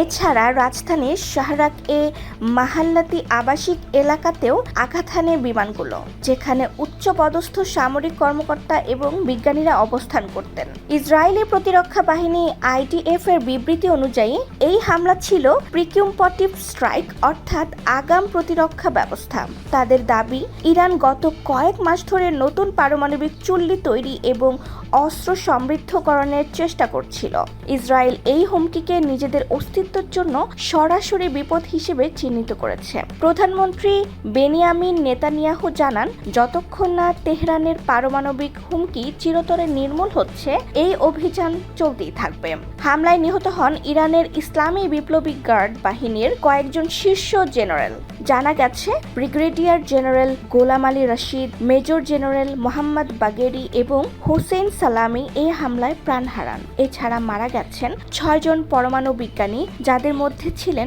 এছাড়া রাজধানীর শাহরাগ-এ মাহাল্লাতি আবাসিক এলাকাতেও আঘাত হানে বিমানগুলো, যেখানে উচ্চপদস্থ সামরিক কর্মকর্তা এবং বিজ্ঞানীরা অবস্থান করতেন। ইসরায়েলি প্রতিরক্ষা বাহিনী IDF এর বিবৃতি অনুযায়ী এই হামলা ছিল প্রিকিউম্পটিভ স্ট্রাইক, অর্থাৎ আগাম প্রতিরক্ষা ব্যবস্থা। তাদের দাবি, ইরান গত কয়েক মাস ধরে নতুন পারমাণবিক চুল্লি তৈরি এবং অস্ত্র সমৃদ্ধকরণের চেষ্টা করছিল। ইসরায়েল এই হুমকিকে নিজেদের অস্তিত্বের জন্য সরাসরি বিপদ হিসেবে চিহ্নিত করেছে। প্রধানমন্ত্রী বেনিয়ামিন নেতানিয়াহু জানান, যতক্ষণ না তেহরানের পারমাণবিক হুমকি চিরতরে নির্মূল হচ্ছে, এই অভিযান চলতেই থাকবে। হামলায় নিহত হন ইরানের ইসলামী বিপ্লবী গার্ড বাহিনীর কয়েকজন শীর্ষ জেনারেল। জানা গেছে, brigadier general Gholam Ali Rashid, major general Mohammad Bagheri এবং হোসেন সালামি এই হামলায় প্রাণ হারান। এছাড়া মারা গেছেন 6 জন পরমাণু বিজ্ঞানী, যাদের মধ্যে ছিলেন